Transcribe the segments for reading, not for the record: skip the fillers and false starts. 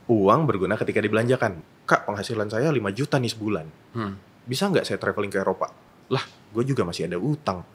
Uang berguna ketika dibelanjakan. Kak, penghasilan saya 5 juta nih sebulan. Bisa nggak saya traveling ke Eropa? Lah, gue juga masih ada utang.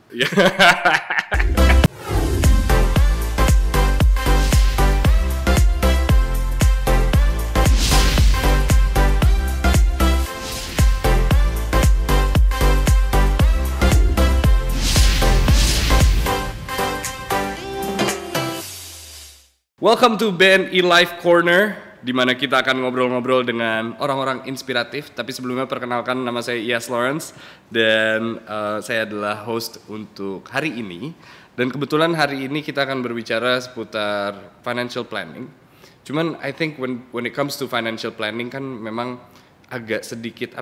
Welcome to BNI Live Corner, di mana kita akan ngobrol-ngobrol dengan orang-orang inspiratif. Tapi sebelumnya perkenalkan, nama saya Iyas Lawrence dan saya adalah host untuk hari ini. Dan kebetulan hari ini kita akan berbicara seputar financial planning. Cuman I think when it comes to financial planning kan memang agak sedikit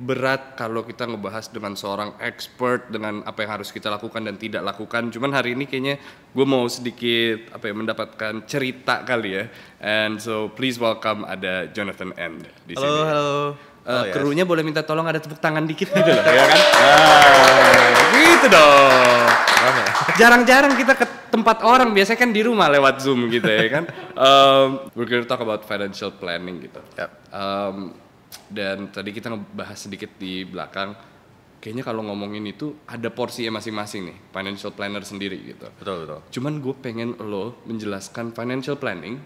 berat kalau kita ngebahas dengan seorang expert dengan apa yang harus kita lakukan dan tidak lakukan. Cuman hari ini kayaknya gue mau sedikit mendapatkan cerita kali ya. And so please welcome ada Jonathan End di sini. Halo. Krunya boleh minta tolong ada tepuk tangan dikit gitu loh, ya kan? Gitu dong. Jarang-jarang kita ke tempat orang, biasanya kan di rumah lewat Zoom gitu ya kan. We're gonna talk about financial planning gitu. Yep. Dan tadi kita ngebahas sedikit di belakang, kayaknya kalau ngomongin itu ada porsinya masing-masing nih, financial planner sendiri gitu. Betul. Cuman gue pengen lo menjelaskan financial planning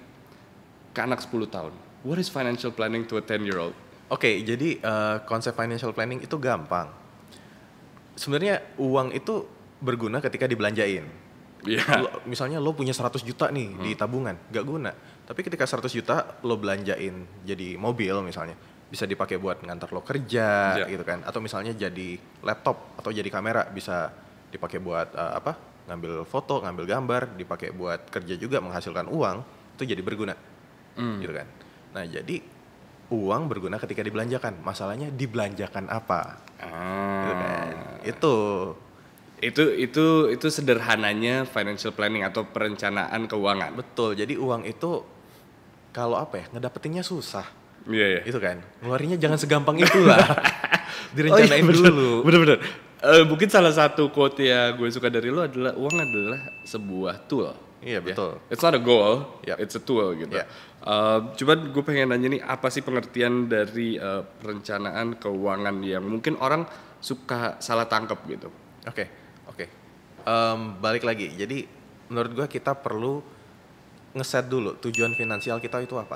ke anak 10 tahun. What is financial planning to a 10-year-old? Oke, jadi konsep financial planning itu gampang. Sebenarnya uang itu berguna ketika dibelanjain. Yeah. Misalnya lo punya 100 juta nih di tabungan, gak guna. Tapi ketika 100 juta lo belanjain jadi mobil misalnya, bisa dipakai buat ngantar lo kerja gitu kan. Atau misalnya jadi laptop atau jadi kamera, bisa dipakai buat ngambil foto, ngambil gambar, dipakai buat kerja juga menghasilkan uang, itu jadi berguna. Gitu kan. Nah, jadi uang berguna ketika dibelanjakan. Masalahnya dibelanjakan apa? Gitu kan. Itu sederhananya financial planning atau perencanaan keuangan. Betul. Jadi uang itu kalau ngedapetinnya susah. Iya. Itu kan. Ngeluarinnya jangan segampang itulah. Direncanain dulu. Bener. Mungkin salah satu quote ya gue suka dari lo adalah uang adalah sebuah tool. Iya, betul. Yeah? It's not a goal, Yep. it's a tool gitu. Yeah. Cuman gue pengen nanya nih, apa sih pengertian dari perencanaan keuangan yang mungkin orang suka salah tangkap gitu? Oke. Balik lagi. Jadi menurut gue kita perlu ngeset dulu tujuan finansial kita itu apa.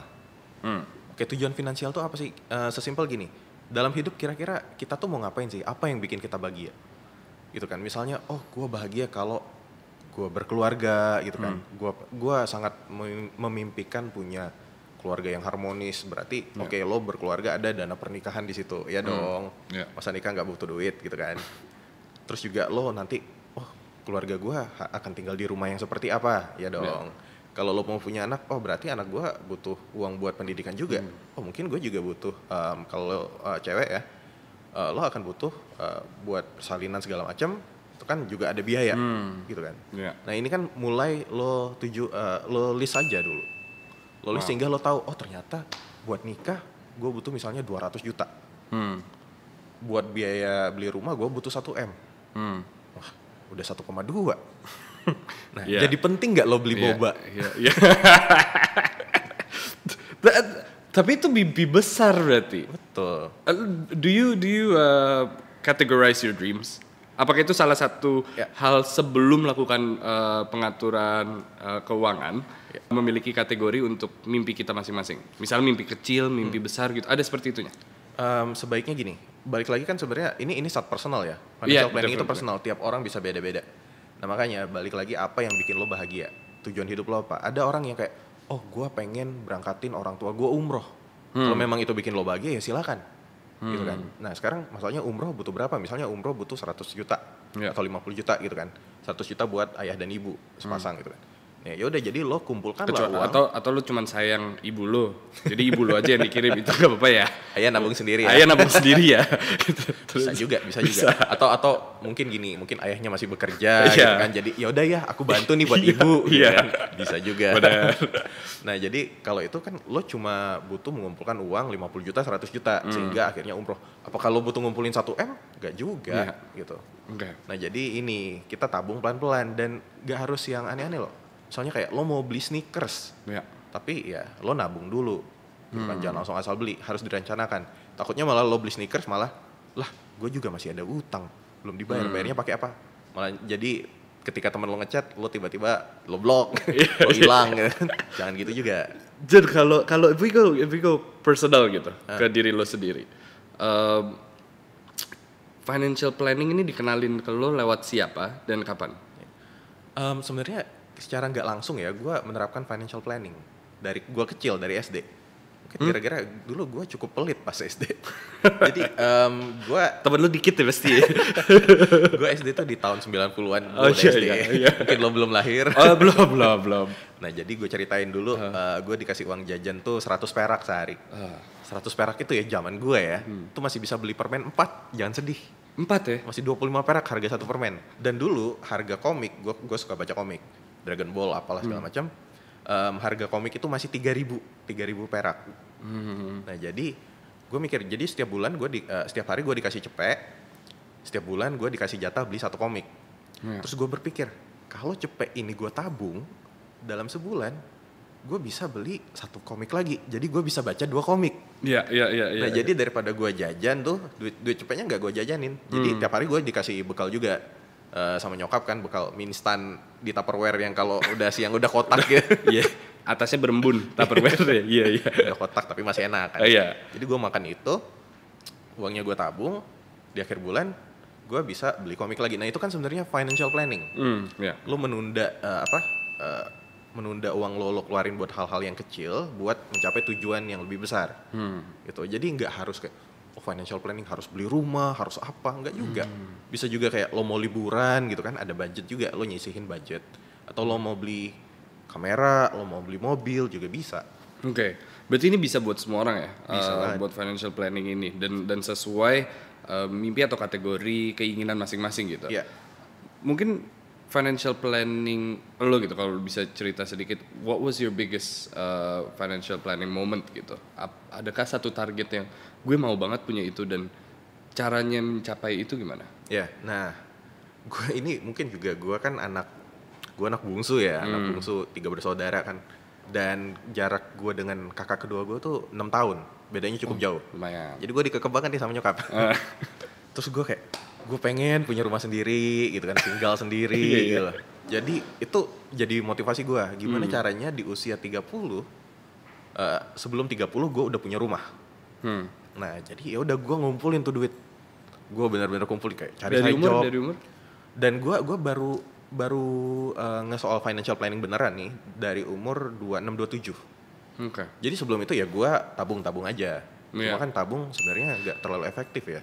Oke, tujuan finansial itu apa sih? Sesimpel gini. Dalam hidup kira-kira kita tuh mau ngapain sih? Apa yang bikin kita bahagia? Gitu kan. Misalnya, gue bahagia kalau gue berkeluarga gitu kan. Gue sangat memimpikan punya keluarga yang harmonis. Berarti oke, lo berkeluarga, ada dana pernikahan di situ. Ya dong. Masa nikah nggak butuh duit gitu kan. Terus juga lo nanti keluarga gue akan tinggal di rumah yang seperti apa? Ya dong. Kalau lo mau punya anak, berarti anak gue butuh uang buat pendidikan juga. Mungkin gue juga butuh, kalau cewek ya, lo akan butuh buat persalinan segala macam. Itu kan juga ada biaya, gitu kan. Nah ini kan mulai lo list aja dulu. Lo list sehingga lo tahu, ternyata buat nikah gue butuh misalnya 200 juta. Buat biaya beli rumah gue butuh 1 M. Wah, udah 1,2. Nah, jadi penting nggak lo beli boba? Iya. Tapi itu mimpi besar berarti. Betul. Do you categorize your dreams? Apakah itu salah satu hal sebelum melakukan pengaturan keuangan, memiliki kategori untuk mimpi kita masing-masing? Misal mimpi kecil, mimpi besar gitu. Ada seperti itunya? Sebaiknya gini. Balik lagi kan sebenarnya ini stat personal ya. Financial planning itu personal. Tiap orang bisa beda-beda. Nah makanya balik lagi, apa yang bikin lo bahagia? Tujuan hidup lo apa? Ada orang yang kayak, gue pengen berangkatin orang tua gue umroh. Kalau memang itu bikin lo bahagia ya silakan. Gitu kan. Nah sekarang masalahnya umroh butuh berapa? Misalnya umroh butuh 100 juta atau 50 juta gitu kan. 100 juta buat ayah dan ibu sepasang gitu kan. Ya udah, jadi lo kumpulkan lah uang. Atau lo cuman sayang ibu lo, jadi ibu lo aja yang dikirim, itu gak apa-apa ya? Ayah nabung sendiri ya. Bisa juga. Atau mungkin gini, mungkin ayahnya masih bekerja gitu kan, jadi yaudah ya aku bantu nih buat ibu. Kan? Bisa juga. Nah jadi kalau itu kan lo cuma butuh mengumpulkan uang 50 juta 100 juta sehingga akhirnya umroh. Apakah lo butuh ngumpulin 1 M? Gak juga gitu. Nah jadi ini kita tabung pelan-pelan dan gak harus yang aneh-aneh loh. Soalnya kayak lo mau beli sneakers, tapi ya lo nabung dulu. gitu kan. Jangan langsung asal beli, harus direncanakan. Takutnya malah lo beli sneakers malah, lah gue juga masih ada utang, belum dibayar, bayarnya pakai apa? Malah jadi ketika teman lo ngechat, lo tiba-tiba lo blok, lo hilang gitu. Jangan gitu juga. Jadi kalau if we go personal gitu ke diri lo sendiri, financial planning ini dikenalin ke lo lewat siapa dan kapan? Sebenarnya secara nggak langsung ya, gue menerapkan financial planning dari gue kecil, dari SD. Mungkin gara-gara dulu gue cukup pelit pas SD. Jadi gue Temen lo dikit ya pasti. gue SD tuh di tahun 90-an gue Oh, udah iya, SD. iya. Mungkin lo belum lahir. Oh, belum. Nah jadi gue ceritain dulu, gue dikasih uang jajan tuh 100 perak sehari. 100 perak itu ya zaman gue ya, itu masih bisa beli permen 4, jangan sedih. 4 ya? Masih 25 perak harga satu permen. Dan dulu harga komik, gue suka baca komik, Dragon Ball apalah segala macam. Harga komik itu masih 3.000 perak. Nah jadi gue mikir, jadi setiap bulan setiap hari gue dikasih cepek, setiap bulan gue dikasih jatah beli satu komik. Terus gue berpikir, kalau cepek ini gue tabung, dalam sebulan gue bisa beli satu komik lagi. Jadi gue bisa baca 2 komik. Iya. Nah jadi daripada gue jajan tuh, duit cepetnya nggak gue jajanin. Jadi tiap hari gue dikasih bekal juga sama nyokap kan, bekal mie instan di Tupperware yang kalau udah siang udah kotak gitu. Iya. Atasnya berembun Tupperware ya. Iya. Udah kotak tapi masih enak kan. Iya. Jadi gue makan itu, uangnya gue tabung, di akhir bulan gue bisa beli komik lagi. Nah itu kan sebenarnya financial planning. Iya. Lo menunda menunda uang lo keluarin buat hal-hal yang kecil buat mencapai tujuan yang lebih besar. Gitu. Jadi nggak harus kayak financial planning harus beli rumah, harus apa, nggak juga. Bisa juga kayak lo mau liburan gitu kan, ada budget juga, lo nyisihin budget. Atau lo mau beli kamera, lo mau beli mobil juga bisa. Oke. Berarti ini bisa buat semua orang ya? Bisa banget. Buat financial planning ini dan sesuai mimpi atau kategori keinginan masing-masing gitu. Iya. Mungkin financial planning lo gitu, kalau bisa cerita sedikit, what was your biggest financial planning moment gitu? Adakah satu target yang gue mau banget punya itu dan caranya mencapai itu gimana? Ya, nah gue ini mungkin juga gue anak bungsu ya, anak bungsu 3 bersaudara kan. Dan jarak gue dengan kakak kedua gue tuh 6 tahun, bedanya cukup jauh. Lumayan. Jadi gue dikekang nih sama nyokap. Terus gue kayak, gue pengen punya rumah sendiri gitu kan, tinggal sendiri gitu. Jadi itu jadi motivasi gue, gimana caranya di usia 30, sebelum 30 gue udah punya rumah. Nah jadi ya udah gue ngumpulin tuh duit, gue benar-benar kumpulin kayak cari side job. Dari umur? Dan gue baru nge-soal financial planning beneran nih dari umur 26-27. Oke. Jadi sebelum itu ya gue tabung aja. Cuma kan tabung sebenarnya nggak terlalu efektif ya.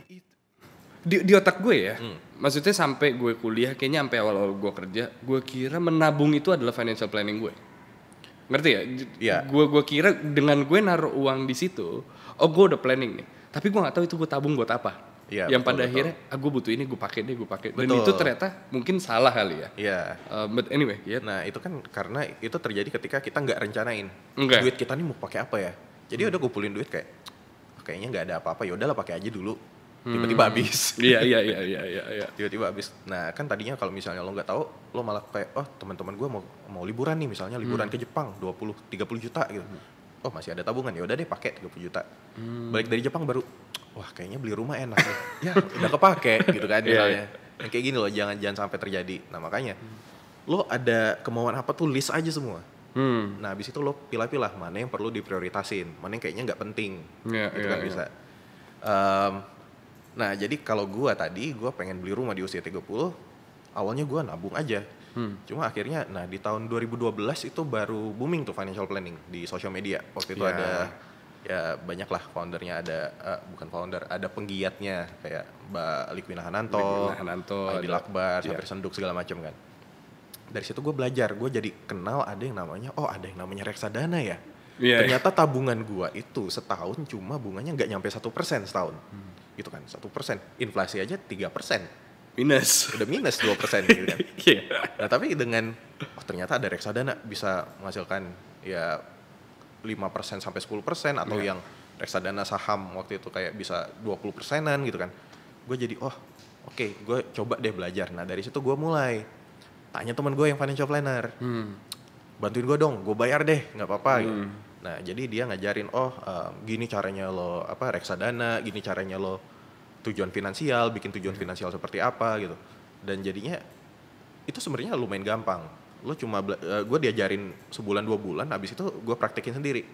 Di otak gue ya, maksudnya sampai gue kuliah, kayaknya sampai awal-awal gue kerja, gue kira menabung itu adalah financial planning gue. Ngerti ya? Iya. Gue kira dengan gue naruh uang di situ, oh gue udah planning nih. Tapi gue nggak tahu itu gue tabung buat apa. Iya, yang betul, pada betul. akhirnya, gue butuh ini, gue pakai. Dan Betul. itu ternyata mungkin salah kali ya. Iya. But anyway, ya. Nah itu kan karena itu terjadi ketika kita nggak rencanain Enggak. duit kita nih mau pakai apa ya. Jadi udah kumpulin duit kayak kayaknya nggak ada apa-apa, ya udahlah pakai aja dulu. Tiba-tiba habis. Iya. Tiba-tiba habis. Nah kan tadinya kalau misalnya lo nggak tahu, lo malah kayak teman-teman gue mau liburan nih, misalnya liburan ke Jepang 20-30 juta gitu. Oh masih ada tabungan, ya udah deh pakai 30 juta. Balik dari Jepang baru, wah kayaknya beli rumah enak nih. Ya udah kepake gitu kan misalnya. Yang kayak gini loh, jangan sampai terjadi. Nah makanya lo ada kemauan apa tuh list aja semua. Nah habis itu lo pilah-pilah mana yang perlu diprioritasin, mana yang kayaknya nggak penting. Itu kan bisa. Nah jadi kalau gue pengen beli rumah di usia 30, awalnya gue nabung aja. Cuma akhirnya, nah di tahun 2012 itu baru booming tuh financial planning di sosial media. Waktu itu ada, ya banyak lah foundernya, ada penggiatnya kayak Mbak Likwina Hananto, Aidil Akbar, Sapir Senduk segala macam kan. Dari situ gue belajar, gue jadi kenal ada yang namanya reksadana ya. Ternyata tabungan gue itu setahun cuma bunganya nggak nyampe 1% setahun. Gitu kan, 1%. Inflasi aja 3%. Minus. Udah minus 2% gitu kan. Nah tapi dengan, ternyata ada reksadana bisa menghasilkan ya 5% sampai 10%, atau yang reksadana saham waktu itu kayak bisa 20%-an gitu kan. Gue jadi, oke, gue coba deh belajar. Nah dari situ gue mulai tanya teman gue yang financial planner. Bantuin gue dong, gue bayar deh, nggak apa-apa gitu. Nah, jadi dia ngajarin, gini caranya lo reksadana, gini caranya lo tujuan finansial, bikin tujuan finansial seperti apa gitu. Dan jadinya itu sebenarnya lumayan gampang. Lo cuma gue diajarin sebulan 2 bulan, habis itu gue praktekin sendiri.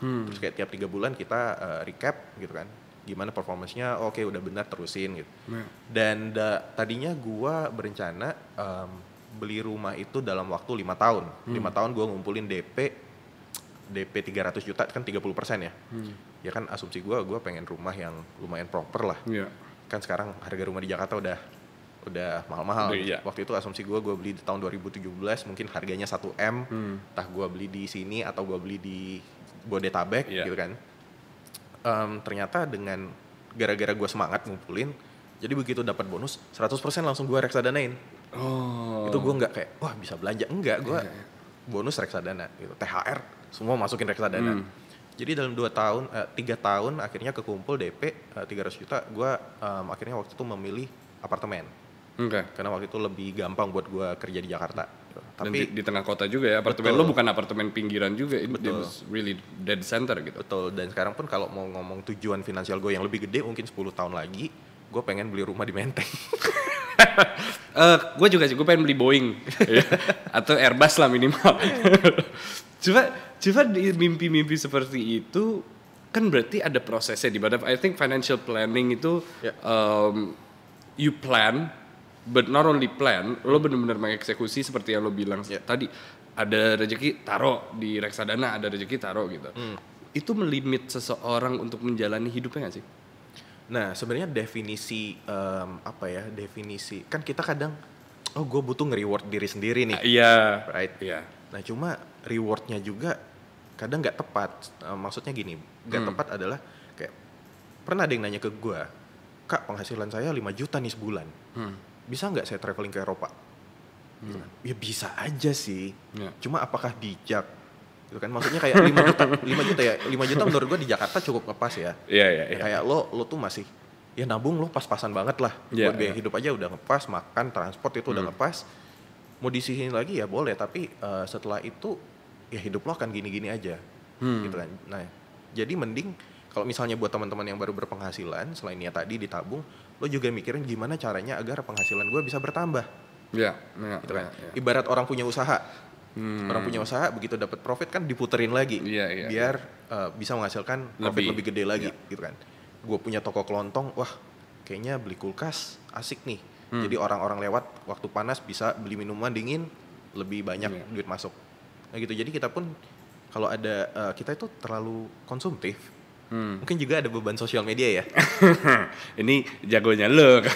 Terus kayak tiap 3 bulan kita recap gitu kan, gimana performance-nya, oke udah benar terusin gitu. Dan tadinya gue berencana beli rumah itu dalam waktu 5 tahun. 5 tahun gue ngumpulin DP 300 juta kan 30% ya. Ya kan asumsi gue pengen rumah yang lumayan proper lah. Kan sekarang harga rumah di Jakarta udah mahal-mahal. Waktu itu asumsi gue beli di tahun 2017 mungkin harganya 1 M. Entah gue beli di sini atau gue beli di Bodetabek gitu kan. Ternyata dengan gara-gara gue semangat ngumpulin, jadi begitu dapat bonus 100% langsung gue reksadanain. Itu gue nggak kayak wah bisa belanja, enggak, gue bonus reksadana gitu, THR semua masukin reksadana. Jadi dalam 3 tahun akhirnya kekumpul DP 300 juta, gue akhirnya waktu itu memilih apartemen. Karena waktu itu lebih gampang buat gue kerja di Jakarta. Tapi di tengah kota juga ya, apartemen lo bukan apartemen pinggiran juga, it was really dead center gitu. Betul, dan sekarang pun kalau mau ngomong tujuan finansial gue yang lebih gede mungkin 10 tahun lagi, gue pengen beli rumah di Menteng. Gue juga sih, gue pengen beli Boeing atau Airbus lah minimal. Coba di mimpi-mimpi seperti itu kan berarti ada prosesnya, di mana I think financial planning itu you plan, but not only plan, lo benar-benar mengeksekusi seperti yang lo bilang tadi. Ada rezeki taruh di reksadana, ada rezeki taruh gitu. Itu melimit seseorang untuk menjalani hidupnya nggak sih? Nah sebenarnya definisi definisi kan kita kadang gue butuh nge-reward diri sendiri nih. Right? Nah cuma rewardnya juga kadang nggak tepat. Maksudnya gini, nggak tepat adalah kayak pernah ada yang nanya ke gue, Kak penghasilan saya 5 juta nih sebulan, bisa nggak saya traveling ke Eropa? Gitu kan. Ya bisa aja sih, cuma apakah bijak? Gitu kan, maksudnya kayak 5 juta menurut gue di Jakarta cukup ngepas ya. Kayak lo tuh masih ya nabung, lo pas-pasan banget lah. Buat biaya hidup aja udah ngepas, makan, transport itu udah ngepas. Mau disisihin lagi ya boleh, tapi setelah itu ya hidup lo akan gini-gini aja. Gitu kan. Nah, jadi mending kalau misalnya buat teman-teman yang baru berpenghasilan, selain ya tadi ditabung, lo juga mikirin gimana caranya agar penghasilan gue bisa bertambah. Gitu kan. Ibarat orang punya usaha. Orang punya usaha begitu dapat profit kan diputerin lagi biar bisa menghasilkan profit lebih gede lagi gitu kan. Gue punya toko kelontong, wah kayaknya beli kulkas asik nih. Jadi orang-orang lewat waktu panas bisa beli minuman dingin, lebih banyak duit masuk. Nah gitu, jadi kita pun kalau ada kita itu terlalu konsumtif. Mungkin juga ada beban sosial media ya. Ini jagonya lo.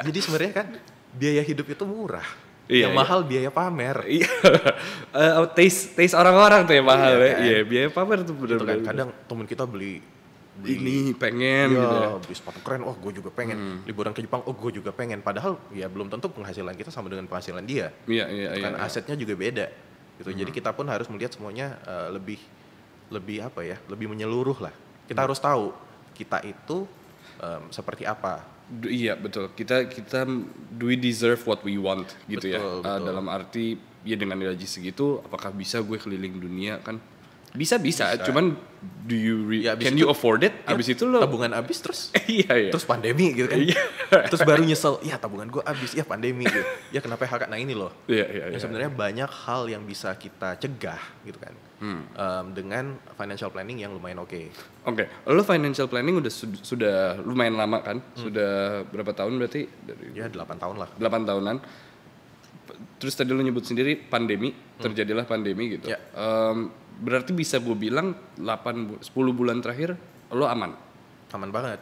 Jadi sebenarnya kan biaya hidup itu murah. Yang mahal biaya pamer. Taste orang-orang tuh yang mahal ya. Biaya pamer tuh bener-bener. Gitu kan, kadang temen kita beli ini pengen gitu ya. Beli sepatu keren, gue juga pengen. Liburan ke Jepang, gue juga pengen. Padahal ya belum tentu penghasilan kita sama dengan penghasilan dia. Kan asetnya juga beda. Gitu. Jadi kita pun harus melihat semuanya lebih lebih menyeluruh lah. Kita harus tahu kita itu seperti apa. Iya betul, kita do we deserve what we want gitu. Betul. Dalam arti ya dengan gaji segitu apakah bisa gue keliling dunia kan? Bisa. Cuman do you can you afford it? Abis itu lo tabungan abis terus iya. Terus pandemi gitu kan. Terus baru nyesel, ya tabungan gue abis, ya pandemi gitu. Ya kenapa PHK? Nah ini loh. Sebenarnya banyak hal yang bisa kita cegah gitu kan. Dengan financial planning yang lumayan oke. Lo financial planning sudah lumayan lama kan? Sudah berapa tahun berarti? Ya 8 tahun lah. 8 tahunan. Terus tadi lo nyebut sendiri pandemi, terjadilah pandemi gitu. Berarti bisa gue bilang 10 bulan terakhir lo aman? Aman banget.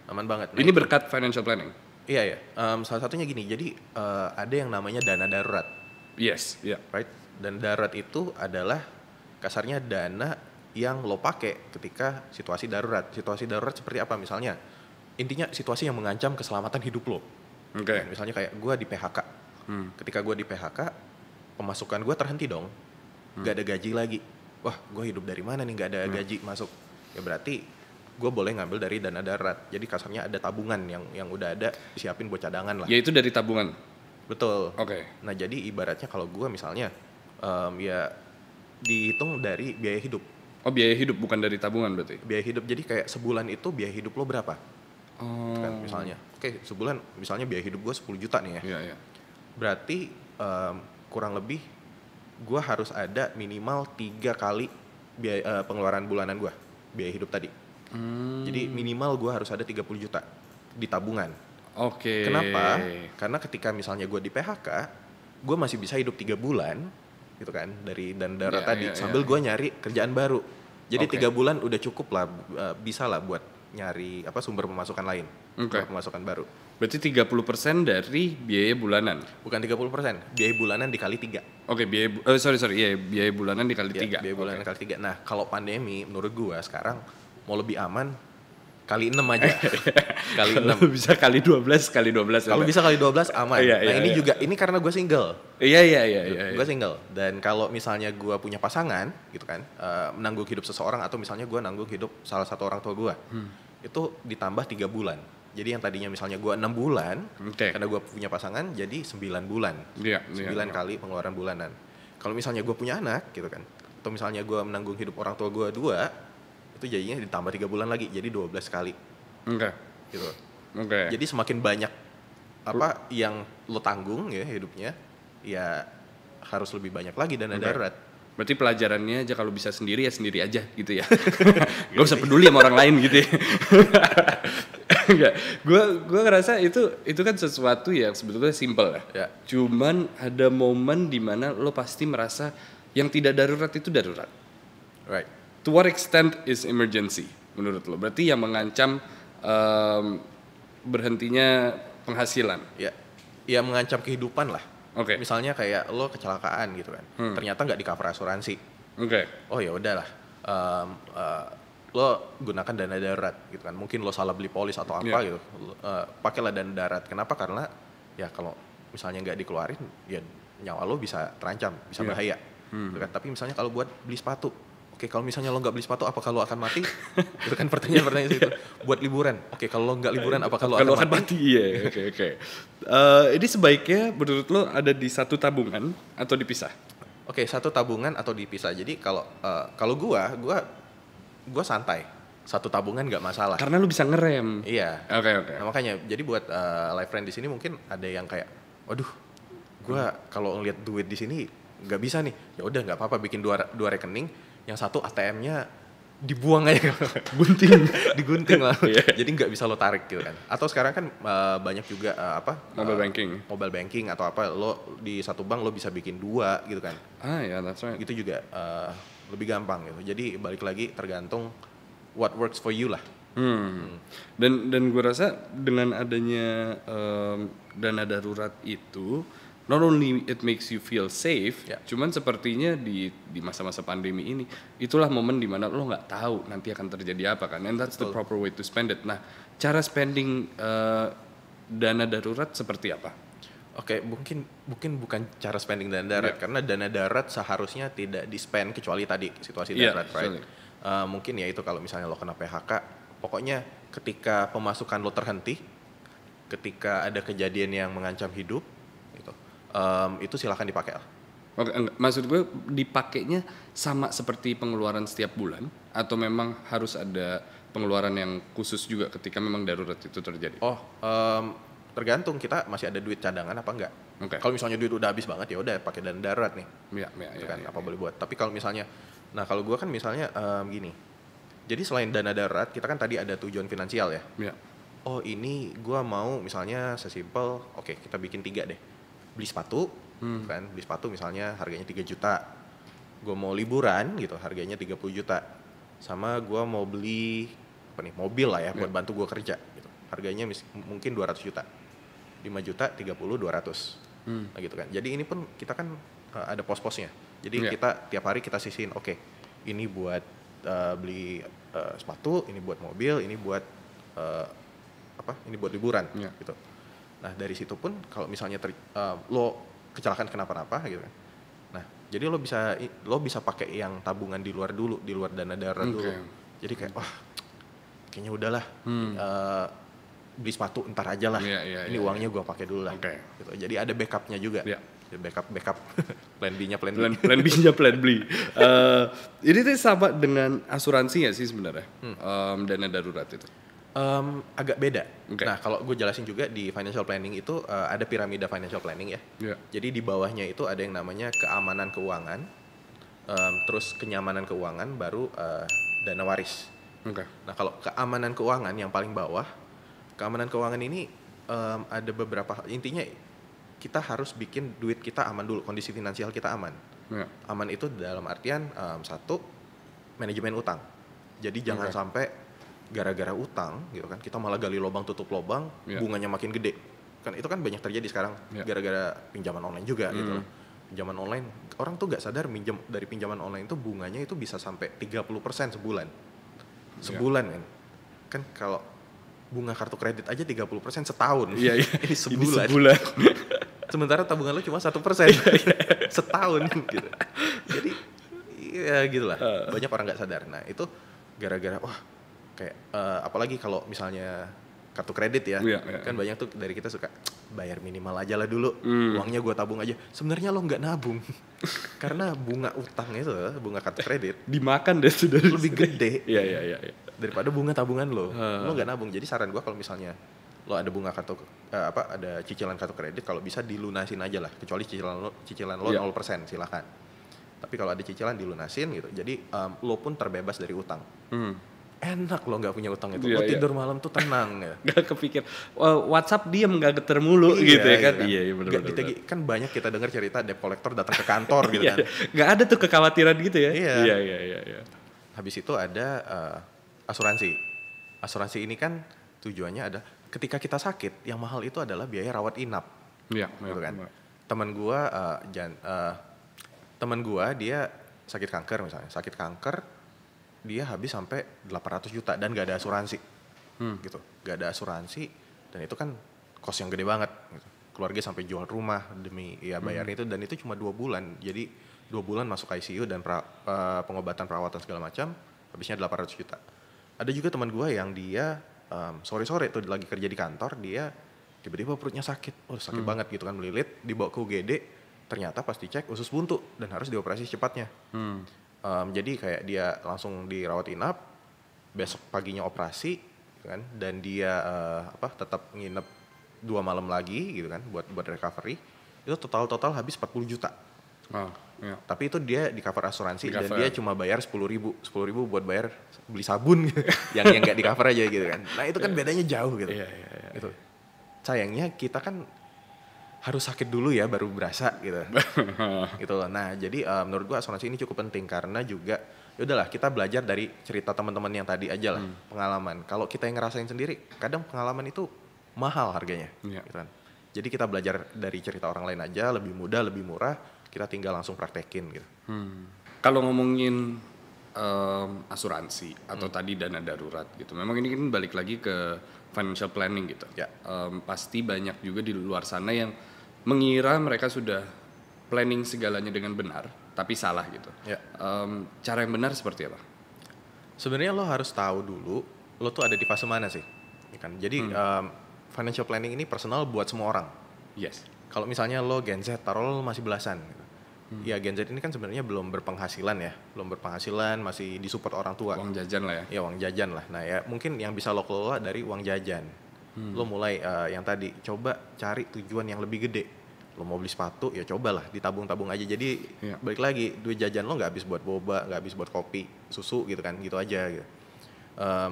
Aman banget. Nah, ini berkat financial planning? Iya. Salah satunya gini, jadi ada yang namanya dana darurat. Yes. Right? Dan darurat itu adalah kasarnya dana yang lo pakai ketika situasi darurat. Situasi darurat seperti apa misalnya? Intinya situasi yang mengancam keselamatan hidup lo. Misalnya kayak gue di PHK. Ketika gue di PHK, pemasukan gue terhenti dong. Gak ada gaji lagi. Wah, gue hidup dari mana nih? Gak ada gaji masuk. Ya berarti gue boleh ngambil dari dana darurat. Jadi kasarnya ada tabungan yang udah ada disiapin buat cadangan lah. Ya itu dari tabungan? Betul. Oke. Nah jadi ibaratnya kalau gue misalnya ya dihitung dari biaya hidup. Oh, biaya hidup bukan dari tabungan berarti? Biaya hidup, jadi kayak sebulan itu biaya hidup lo berapa? Oh. Kan misalnya, oke, sebulan misalnya biaya hidup gue 10 juta nih ya. Iya, iya. Berarti kurang lebih gue harus ada minimal 3 kali biaya, pengeluaran bulanan gue, biaya hidup tadi. Jadi minimal gue harus ada 30 juta di tabungan. Oke. Kenapa? Karena ketika misalnya gue di PHK, gue masih bisa hidup 3 bulan gitu kan dari dana darurat tadi sambil gue nyari kerjaan baru. Jadi 3 bulan udah cukup lah, bisa lah buat nyari sumber pemasukan lain, sumber pemasukan baru. Berarti 30% dari biaya bulanan? Bukan 30%, biaya bulanan dikali 3. Oke, biaya bulanan dikali 3. Biaya bulanan kali 3. Nah, kalau pandemi menurut gue sekarang mau lebih aman kali 6 aja. Kali 6. Bisa kali 12, kali 12. Kalau bisa kali 12 aman. Ini karena gue single. Iya. Gue single. Dan kalau misalnya gue punya pasangan gitu kan, menanggung hidup seseorang atau misalnya gue nanggung hidup salah satu orang tua gue. Itu ditambah 3 bulan. Jadi yang tadinya misalnya gue 6 bulan, karena gue punya pasangan jadi 9 bulan. 9 kali pengeluaran bulanan. Kalau misalnya gue punya anak gitu kan, atau misalnya gue menanggung hidup orang tua gue 2, itu jadinya ditambah 3 bulan lagi, jadi 12 kali. Gitu. Jadi semakin banyak yang lo tanggung ya hidupnya, ya harus lebih banyak lagi dana darurat. Berarti pelajarannya aja kalau bisa sendiri ya sendiri aja gitu ya. Gak usah peduli sama orang lain gitu ya. Enggak, gue ngerasa itu kan sesuatu yang sebetulnya simple ya. Cuman ada momen dimana lo pasti merasa yang tidak darurat itu darurat. Right. To what extent is emergency menurut lo? Berarti yang mengancam berhentinya penghasilan. Ya mengancam kehidupan lah. Misalnya kayak lo kecelakaan gitu kan. Ternyata nggak di cover asuransi. Oh ya udahlah. Lo gunakan dana darurat gitu kan. Mungkin lo salah beli polis atau apa gitu. Pakailah dana darurat. Kenapa? Karena ya kalau misalnya nggak dikeluarin, ya nyawa lo bisa terancam, bisa bahaya. Gitu kan. Tapi misalnya kalau buat beli sepatu, kalau misalnya lo nggak beli sepatu, apakah lo akan mati? Itu kan pertanyaan itu. Buat liburan, kalau lo nggak liburan, apakah lo akan mati? Iya, oke. Ini sebaiknya menurut lo ada di satu tabungan atau dipisah? Satu tabungan atau dipisah. Jadi kalau gue santai, satu tabungan nggak masalah. Karena lu bisa ngerem. Iya. Oke. Nah, makanya, jadi buat live friend di sini mungkin ada yang kayak, waduh, gue kalau ngeliat duit di sini nggak bisa nih. Ya udah nggak apa-apa, bikin dua rekening. Yang satu ATM-nya dibuang aja, digunting lah. Jadi nggak bisa lo tarik gitu kan. Atau sekarang kan banyak juga mobile banking atau apa, lo di satu bank lo bisa bikin 2 gitu kan. That's right. Gitu juga lebih gampang gitu. Jadi balik lagi tergantung what works for you lah. Dan gue rasa dengan adanya dana darurat itu, not only it makes you feel safe, cuman sepertinya di masa-masa pandemi ini, itulah momen dimana lo nggak tahu nanti akan terjadi apa kan, and that's the proper way to spend it. Nah, cara spending dana darurat seperti apa? Mungkin bukan cara spending dana darurat, karena dana darurat seharusnya tidak di-spend kecuali tadi situasi darurat, right? Mungkin ya itu kalau misalnya lo kena PHK, pokoknya ketika pemasukan lo terhenti, ketika ada kejadian yang mengancam hidup, itu silakan dipakai. Maksud gue dipakainya sama seperti pengeluaran setiap bulan atau memang harus ada pengeluaran yang khusus juga ketika memang darurat itu terjadi? Tergantung kita masih ada duit cadangan apa enggak. Kalau misalnya duit udah habis banget, ya udah pakai dana darurat nih. Boleh buat. Tapi kalau misalnya, kalau gue kan misalnya gini. Jadi selain dana darurat, kita kan tadi ada tujuan finansial ya. Oh ini gue mau misalnya sesimpel, kita bikin 3 deh. Beli sepatu, kan? Beli sepatu misalnya harganya 3 juta. Gue mau liburan gitu, harganya 30 juta. Sama gue mau beli mobil lah ya, buat bantu gue kerja gitu. Harganya mungkin 200 juta. 5 juta, 30, 200. Nah gitu kan. Jadi ini pun kita kan ada pos-posnya. Jadi kita tiap hari kita sisihin, ini buat beli sepatu, ini buat mobil, ini buat ini buat liburan gitu. Nah dari situ pun kalau misalnya lo kecelakaan kenapa-napa gitu kan. Nah jadi lo bisa pakai yang tabungan di luar dana darurat dulu. Jadi kayak kayaknya udahlah. Beli sepatu ntar aja lah. Ini uangnya gue pakai dulu lah. Gitu. Jadi ada backupnya juga. backup plan B-nya plan B. Plan B-nya plan B. Ini tuh sama dengan asuransi nggak sih sebenarnya? Dana darurat itu. Agak beda. Okay. Nah, kalau gue jelasin juga di financial planning itu ada piramida financial planning ya. Yeah. Jadi di bawahnya itu ada yang namanya keamanan keuangan, terus kenyamanan keuangan, baru dana waris. Okay. Nah, kalau keamanan keuangan yang paling bawah, keamanan keuangan ini ada beberapa, intinya kita harus bikin duit kita aman dulu, kondisi finansial kita aman. Yeah. Aman itu dalam artian satu, manajemen utang. Jadi jangan sampai gara-gara utang gitu kan kita malah gali lubang tutup lubang, bunganya makin gede. Kan itu kan banyak terjadi sekarang gara-gara pinjaman online juga gitu loh. Pinjaman online, orang tuh gak sadar minjem dari pinjaman online itu bunganya itu bisa sampai 30% sebulan. Sebulan kan. Kan kalau bunga kartu kredit aja 30% setahun. Iya. Ini sebulan. Sementara tabungan lu cuma 1% setahun gitu. Jadi ya gitulah. Banyak orang nggak sadar. Nah itu gara-gara kayak apalagi kalau misalnya kartu kredit ya, kan banyak tuh dari kita suka bayar minimal aja lah dulu, uangnya gue tabung aja. Sebenarnya lo nggak nabung, karena bunga utang itu, bunga kartu kredit dimakan deh sudah lebih gede, iya. daripada bunga tabungan lo. Lo nggak nabung. Jadi saran gue kalau misalnya lo ada bunga kartu ada cicilan kartu kredit, kalau bisa dilunasin aja lah, kecuali cicilan lo 0% silakan. Tapi kalau ada cicilan dilunasin gitu. Jadi lo pun terbebas dari utang. Enak lo nggak punya utang itu, lo tidur malam tuh tenang ya. Gak kepikir WhatsApp diem nggak geter mulu gitu ya kan. Iya benar. Kan banyak kita dengar cerita debt collector datang ke kantor gitu kan. Nggak ada tuh kekhawatiran gitu ya. Iya. Habis itu ada asuransi. Asuransi ini kan tujuannya ada ketika kita sakit, yang mahal itu adalah biaya rawat inap. Iya. Gitu kan. Teman gua dia sakit kanker misalnya, dia habis sampai 800 juta dan gak ada asuransi. Gitu. Gak ada asuransi dan itu kan kos yang gede banget gitu. Keluarga sampai jual rumah demi bayar itu, dan itu cuma 2 bulan. Jadi 2 bulan masuk ICU dan pengobatan perawatan segala macam, habisnya 800 juta. Ada juga teman gue yang dia sore-sore tuh lagi kerja di kantor, dia tiba-tiba perutnya sakit. Sakit banget gitu kan, melilit, dibawa ke UGD, ternyata pas dicek usus buntu dan harus dioperasi secepatnya. Jadi kayak dia langsung dirawat inap, besok paginya operasi kan, dan dia tetap nginep 2 malam lagi gitu kan buat recovery. Itu total habis 40 juta. Tapi itu dia di cover asuransi dan dia cuma bayar 10.000 buat bayar beli sabun gitu. yang nggak di cover aja gitu kan. Nah itu kan bedanya jauh gitu. Gitu. Sayangnya kita kan harus sakit dulu ya baru berasa gitu. Gitu loh. Nah, jadi menurut gua asuransi ini cukup penting karena juga ya udahlah kita belajar dari cerita teman-teman yang tadi aja lah, pengalaman. Kalau kita yang ngerasain sendiri, kadang pengalaman itu mahal harganya. Gitu kan. Jadi kita belajar dari cerita orang lain aja, lebih mudah, lebih murah, kita tinggal langsung praktekin gitu. Kalau ngomongin asuransi atau tadi dana darurat gitu, memang ini kan balik lagi ke financial planning gitu. Pasti banyak juga di luar sana yang mengira mereka sudah planning segalanya dengan benar, tapi salah gitu. Cara yang benar seperti apa? Sebenarnya lo harus tahu dulu, lo tuh ada di fase mana sih? Ya kan? Jadi financial planning ini personal buat semua orang. Yes. Kalau misalnya lo Gen Z, taruh lo masih belasan. Gitu. Ya Gen Z ini kan sebenarnya belum berpenghasilan ya, masih disupport orang tua. Uang jajan lah ya. Ya uang jajan lah. Nah ya mungkin yang bisa lo kelola dari uang jajan. Lo mulai yang tadi coba cari tujuan yang lebih gede. Lo mau beli sepatu ya cobalah ditabung-tabung aja. Jadi balik lagi duit jajan lo nggak habis buat boba, nggak habis buat kopi, susu gitu kan, gitu aja. Gitu.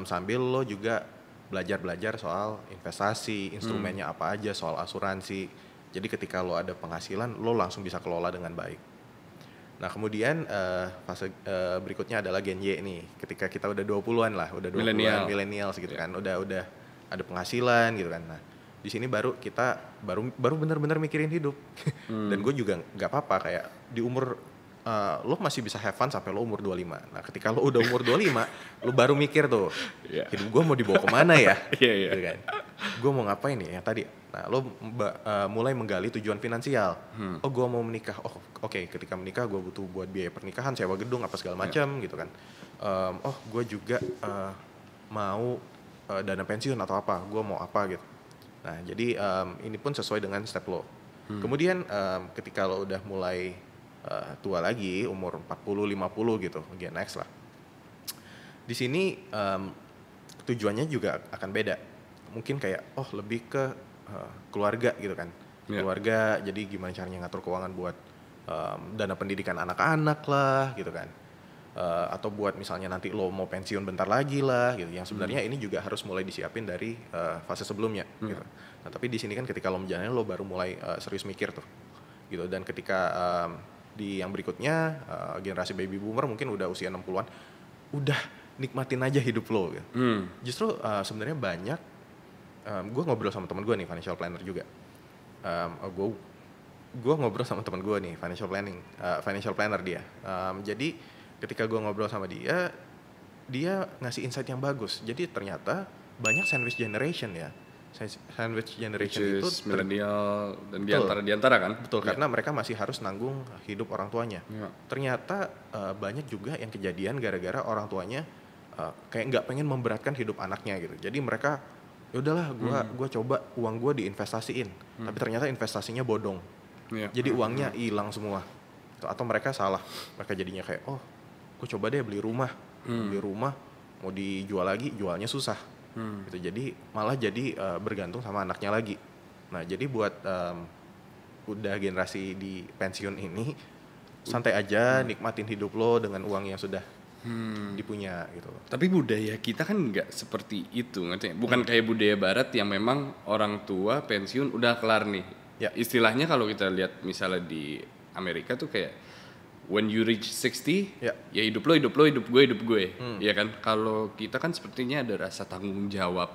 Sambil lo juga belajar soal investasi, instrumennya apa aja, soal asuransi. Jadi ketika lo ada penghasilan, lo langsung bisa kelola dengan baik. Nah kemudian fase berikutnya adalah Gen Y nih. Ketika kita udah 20-an lah, udah 20-an millennials gitu kan, udah ada penghasilan gitu kan. Nah di sini baru kita baru benar-benar mikirin hidup. Dan gue juga nggak apa-apa kayak di umur lo masih bisa have fun sampai lo umur 25. Nah ketika lo udah umur 25, lo baru mikir tuh, hidup gue mau dibawa kemana ya? Gitu kan. Gue mau ngapain nih yang tadi? Nah lo mulai menggali tujuan finansial. Oh gue mau menikah. Oh oke, ketika menikah gue butuh buat biaya pernikahan, sewa gedung apa segala macam gitu kan. Oh gue juga mau dana pensiun atau apa. Gue mau apa gitu. Nah jadi ini pun sesuai dengan step lo. Kemudian ketika lo udah mulai tua lagi, umur 40-50 gitu, Gen X lah. Di sini tujuannya juga akan beda. Mungkin kayak lebih ke keluarga gitu kan. Keluarga, jadi gimana caranya ngatur keuangan buat dana pendidikan anak-anak lah gitu kan. Atau buat misalnya nanti lo mau pensiun bentar lagi lah gitu. Yang sebenarnya ini juga harus mulai disiapin dari fase sebelumnya gitu. Nah, tapi di sini kan ketika lo menjalani lo baru mulai serius mikir tuh. Gitu. Dan ketika di yang berikutnya generasi baby boomer mungkin udah usia 60-an, udah nikmatin aja hidup lo gitu. Justru sebenarnya banyak gue ngobrol sama teman gue nih, financial planner juga. Gue ngobrol sama teman gue nih, financial planner dia. Jadi ketika gue ngobrol sama dia ngasih insight yang bagus. Jadi ternyata banyak sandwich generation ya. Sandwich generation itu milenial dan diantara kan. Betul, karena mereka masih harus nanggung hidup orang tuanya. Ternyata banyak juga yang kejadian gara-gara orang tuanya kayak nggak pengen memberatkan hidup anaknya gitu. Jadi mereka yaudahlah gue coba uang gue diinvestasiin, tapi ternyata investasinya bodong. Jadi uangnya hilang semua. Atau mereka salah, mereka jadinya kayak gue coba deh beli rumah mau dijual lagi, jualnya susah. Gitu. Jadi malah jadi bergantung sama anaknya lagi. Nah jadi buat udah generasi di pensiun ini santai aja, nikmatin hidup lo dengan uang yang sudah dipunya gitu. Tapi budaya kita kan nggak seperti itu, ngerti? Bukan kayak budaya Barat yang memang orang tua pensiun udah kelar nih. Istilahnya kalau kita lihat misalnya di Amerika tuh kayak when you reach 60, ya hidup lo, hidup gue, ya kan? Kalau kita kan sepertinya ada rasa tanggung jawab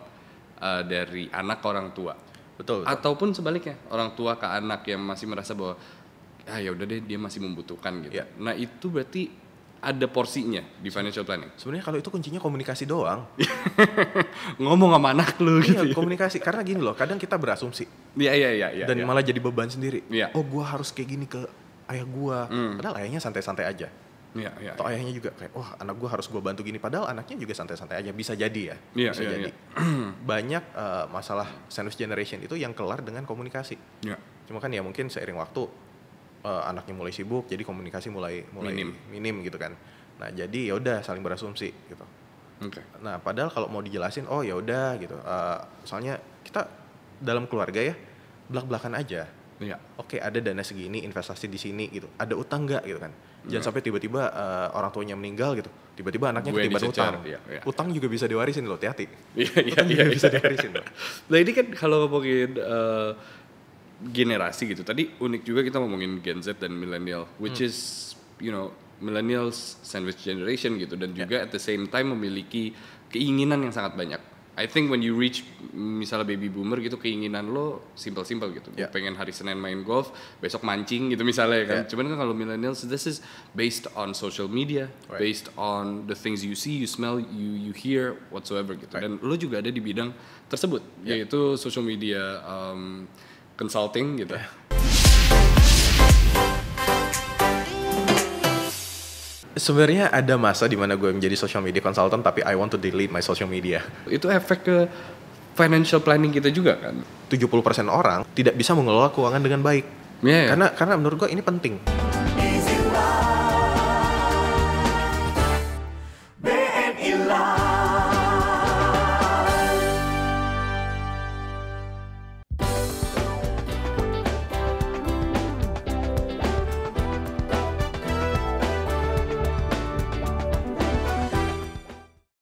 dari anak ke orang tua. Betul. Ataupun sebaliknya, orang tua ke anak yang masih merasa bahwa ya udah deh dia masih membutuhkan gitu. Nah itu berarti ada porsinya di financial planning. Sebenarnya kalau itu kuncinya komunikasi doang. Ngomong sama anak lu gitu. Iya, komunikasi. Karena gini loh, kadang kita berasumsi. Iya. Dan malah jadi beban sendiri. Gue harus kayak gini ke ayah gue, padahal ayahnya santai-santai aja. Atau ayahnya juga kayak, anak gue harus gue bantu gini, padahal anaknya juga santai-santai aja. Bisa jadi ya. Bisa jadi. Banyak masalah sandwich generation itu yang kelar dengan komunikasi. Cuma kan ya mungkin seiring waktu anaknya mulai sibuk, jadi komunikasi mulai minim gitu kan. Nah jadi ya udah saling berasumsi gitu. Nah padahal kalau mau dijelasin, ya udah gitu. Soalnya kita dalam keluarga ya belak-belakan aja. Oke, ada dana segini, investasi di sini gitu. Ada utang nggak gitu kan? Jangan sampai tiba-tiba orang tuanya meninggal gitu. Tiba-tiba anaknya ketiban utang. Utang juga bisa diwarisin loh, hati-hati. Iya. Bisa diwarisin loh. Nah ini kan kalau ngomongin generasi gitu. Tadi unik juga kita ngomongin Gen Z dan millennial, which is millennials sandwich generation gitu, dan juga at the same time memiliki keinginan yang sangat banyak. I think when you reach misalnya baby boomer gitu, keinginan lo simple gitu. Gue pengen hari Senin main golf, besok mancing gitu misalnya kan. Cuman kan kalau millennials, this is based on social media, based on the things you see, you smell, you hear whatsoever gitu. Dan lo juga ada di bidang tersebut, yaitu social media consulting gitu. Sebenarnya ada masa di mana gue menjadi social media consultant, tapi I want to delete my social media. Itu efek ke financial planning kita juga kan. 70% orang tidak bisa mengelola keuangan dengan baik. Karena menurut gue ini penting.